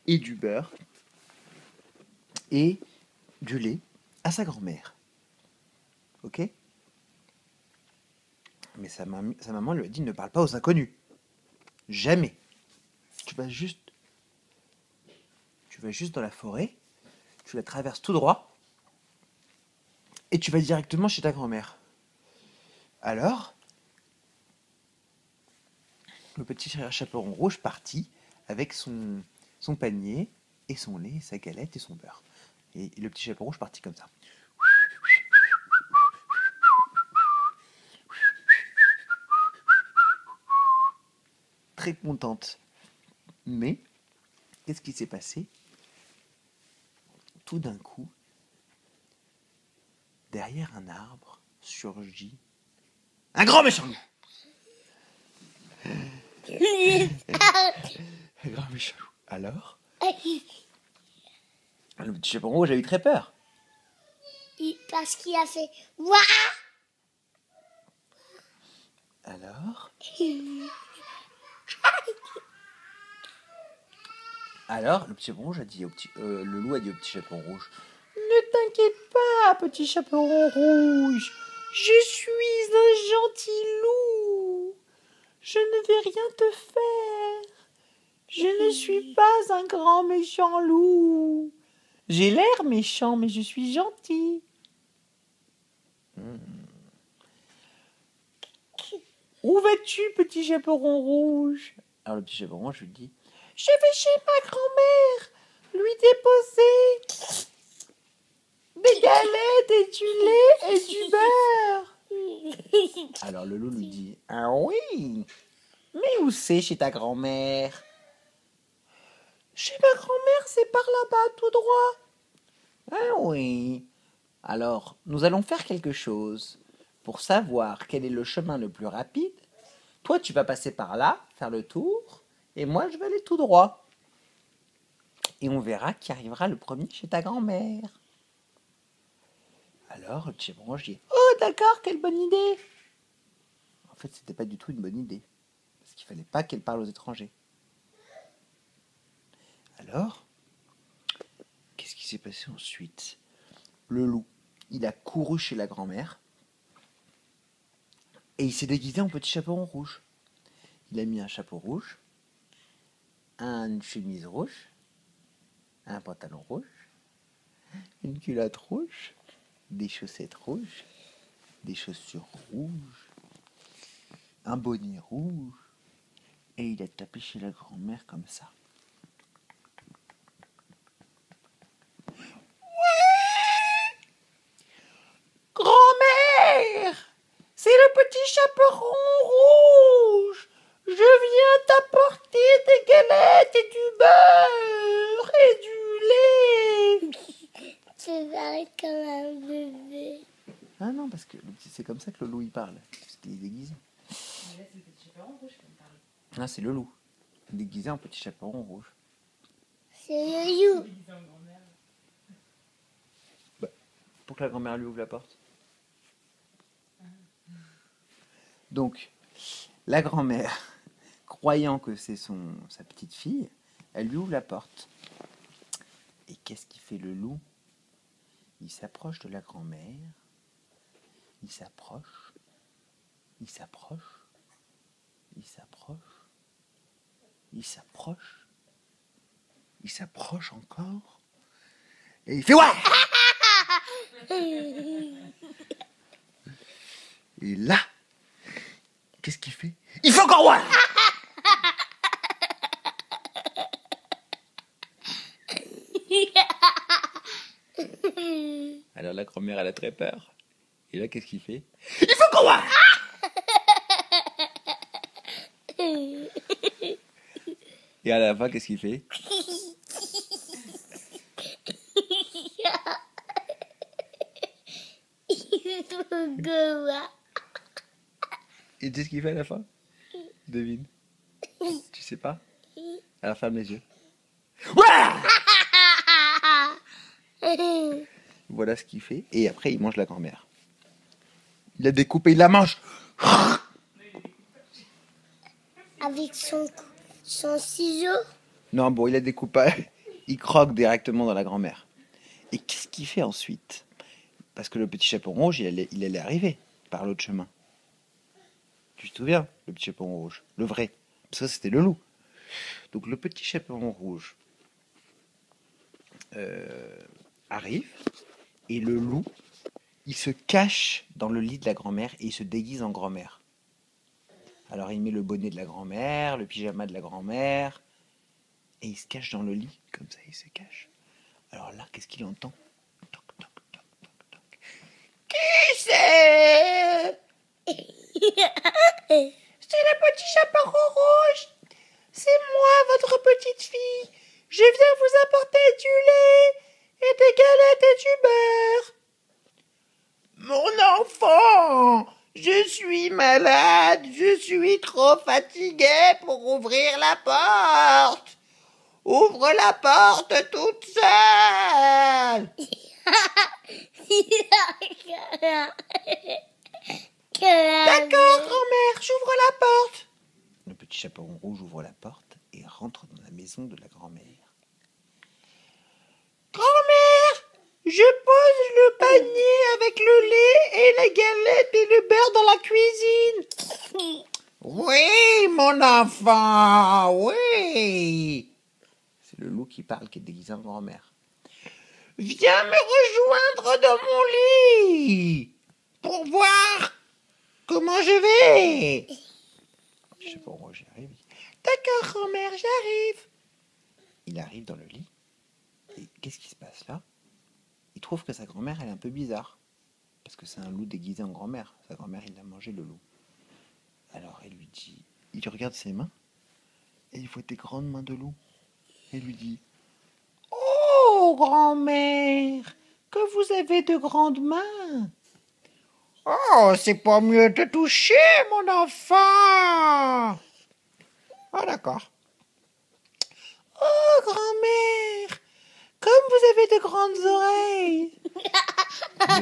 et du beurre et du lait à sa grand-mère. Ok? Mais sa maman lui a dit ne parle pas aux inconnus. Jamais. Tu vas juste dans la forêt, tu la traverses tout droit et tu vas directement chez ta grand-mère. Alors, le petit chaperon rouge partit avec son panier et son lait, sa galette et son beurre. Et le petit chaperon rouge partit comme ça. Très contente. Mais, qu'est-ce qui s'est passé? Tout d'un coup, derrière un arbre, surgit un grand méchant loup. Un grand méchant loup. Alors, le petit chaperon rouge a eu très peur. Parce qu'il a fait Ouah. Alors, le petit chaperon rouge a dit le loup a dit au petit chaperon rouge: ne t'inquiète pas, petit chaperon rouge, je suis un gentil loup. Je ne vais rien te faire. Je ne suis pas un grand méchant loup. J'ai l'air méchant, mais je suis gentil. Où vas-tu, petit chaperon rouge? Alors le petit chaperon rouge lui dit: je vais chez ma grand-mère lui déposer des galettes et du lait et du beurre. Alors le loup lui dit: ah oui, mais où c'est chez ta grand-mère? Chez ma grand-mère, c'est par là-bas, tout droit. Ah oui. Alors, nous allons faire quelque chose. Pour savoir quel est le chemin le plus rapide, toi tu vas passer par là, faire le tour, et moi je vais aller tout droit. Et on verra qui arrivera le premier chez ta grand-mère. Alors, le petit chaperon rouge dit: oh d'accord, quelle bonne idée. En fait, c'était pas du tout une bonne idée. Parce qu'il fallait pas qu'elle parle aux étrangers. Alors, qu'est-ce qui s'est passé ensuite? Le loup, il a couru chez la grand-mère et il s'est déguisé en petit chaperon rouge. Il a mis un chapeau rouge, une chemise rouge, un pantalon rouge, une culotte rouge, des chaussettes rouges, des chaussures rouges, un bonnet rouge, et il a tapé chez la grand-mère comme ça. Grand-mère, c'est le petit chaperon rouge. Je viens t'apporter des galettes et du beurre et du lait. Tu parles comme un bébé. Ah non, parce que c'est comme ça que le loup il parle, parce qu'il est déguisé. Mais là, c'est le petit chaperon rouge qui me parle. Ah, c'est le loup, déguisé en petit chaperon rouge. C'est le loup. Déguisé en grand-mère. Pour que la grand-mère lui ouvre la porte. Donc, la grand-mère, croyant que c'est sa petite fille, elle lui ouvre la porte. Et qu'est-ce qu'il fait le loup? Il s'approche de la grand-mère. Il s'approche. Il s'approche. Il s'approche. Il s'approche. Il s'approche encore. Et il fait ouais. Et là, qu'est-ce qu'il fait? Il fait encore ouais. Alors la grand-mère, elle a très peur. Et là, qu'est-ce qu'il fait? Il fait encore ouais. Et à la fin, qu'est-ce qu'il fait? Et tu sais ce qu'il fait à la fin? Devine. Tu sais pas? Alors ferme les yeux. Ouais. Voilà ce qu'il fait. Et après, il mange la grand-mère. Il la découpe et il la mange. Avec son ciseau. Non, bon, il a découpé. Il croque directement dans la grand-mère. Et qu'est-ce qu'il fait ensuite? Parce que le petit chaperon rouge, il allait arriver par l'autre chemin. Tu te souviens, le petit chaperon rouge? Le vrai. Parce que ça, c'était le loup. Donc le petit chaperon rouge arrive. Et le loup, il se cache dans le lit de la grand-mère et il se déguise en grand-mère. Alors il met le bonnet de la grand-mère, le pyjama de la grand-mère, et il se cache dans le lit, comme ça il se cache. Alors là, qu'est-ce qu'il entend? Toc, toc, toc, toc, toc. Qui c'est? C'est le petit chaperon rouge. C'est moi, votre petite fille. Je viens vous apporter du lait et des galettes et du beurre. Mon enfant, je suis malade, je suis trop fatiguée pour ouvrir la porte. Ouvre la porte toute seule. D'accord, grand-mère, j'ouvre la porte. Le petit chaperon rouge ouvre la porte et rentre dans la maison de la grand-mère. Grand-mère, je pose le panier avec le lait et les galettes et le beurre dans la cuisine. Oui, mon enfant, oui. C'est le loup qui parle, qui est déguisé en grand-mère. Viens me rejoindre dans mon lit pour voir comment je vais. Je sais pas, moi j'arrive. D'accord, grand-mère, j'arrive. Il arrive dans le lit. Et qu'est-ce qui se passe là? Il trouve que sa grand-mère, elle est un peu bizarre. Parce que c'est un loup déguisé en grand-mère. Sa grand-mère, il a mangé le loup. Alors, elle lui dit... Il regarde ses mains. Et il voit des grandes mains de loup. Elle lui dit... Oh, grand-mère, que vous avez de grandes mains. Oh, c'est pas mieux de toucher, mon enfant. Ah, d'accord. Oh, grand-mère, comme vous avez de grandes oreilles.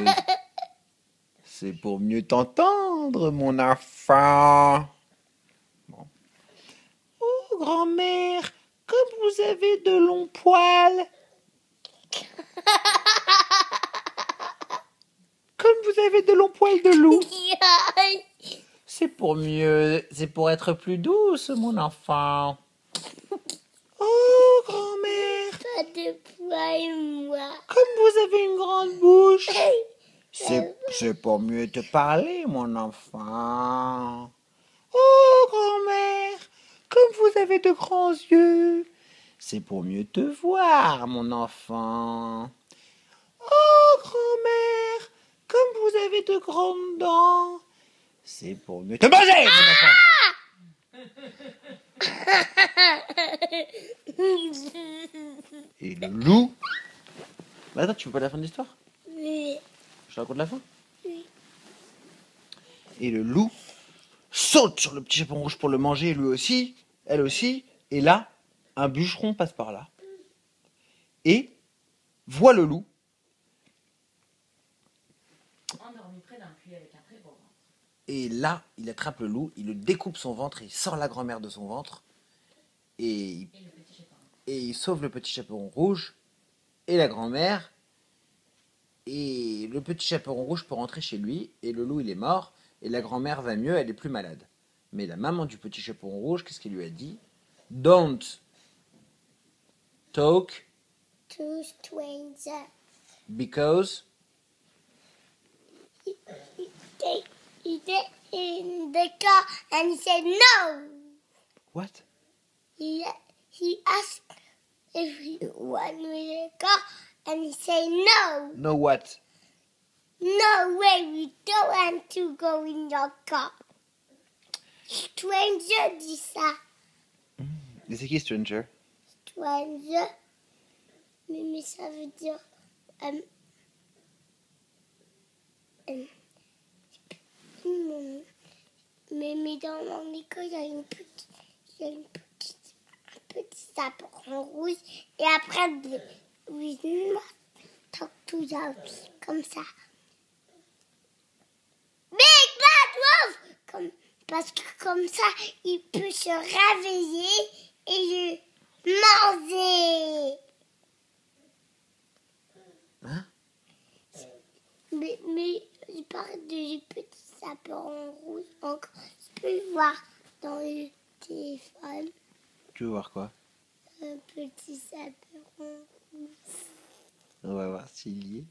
Mais c'est pour mieux t'entendre, mon enfant. Bon. Oh, grand-mère, comme vous avez de longs poils. Comme vous avez de longs poils de loup. C'est pour mieux, c'est pour être plus douce, mon enfant. Oh, grand-mère, Pas de poils, moi. comme vous avez une grande bouche. C'est pour mieux te parler, mon enfant. Oh, grand-mère, comme vous avez de grands yeux. C'est pour mieux te voir, mon enfant. Oh, grand-mère, comme vous avez de grandes dents. C'est pour mieux te manger, mon enfant. Et le loup... Bah attends, tu veux pas la fin de l'histoire? Oui. Je te raconte la fin? Oui. Et le loup saute sur le petit chaperon rouge pour le manger, lui aussi, elle aussi. Et là, un bûcheron passe par là. Et voit le loup. Endormi près d'un puits avec un très gros ventre. Et là, il attrape le loup, il le découpe son ventre, il sort la grand-mère de son ventre. Et Et le petit chaperon. il sauve le petit chaperon rouge et la grand-mère. Et le petit chaperon rouge peut rentrer chez lui. Et le loup, il est mort. Et la grand-mère va mieux, elle est plus malade. Mais la maman du petit chaperon rouge, qu'est-ce qu'elle lui a dit? Don't talk To stranger. because... He did in the car and he said no. What? He asked everyone with the car and he said no. No what? No way, we don't want to go in your car. Stranger dit ça. Mais c'est qui Stranger? Stranger. Mais ça veut dire... mais dans mon école, il y a un petit chaperon rouge. Et après, oui, talk to the comme ça. Big Bad Wolf! Parce que comme ça, il peut se réveiller et Manger. Hein? Mais je parle du petit chaperon rouge. Encore, je peux le voir dans le téléphone. Tu veux voir quoi? Un petit chaperon rouge. On va voir s'il y est.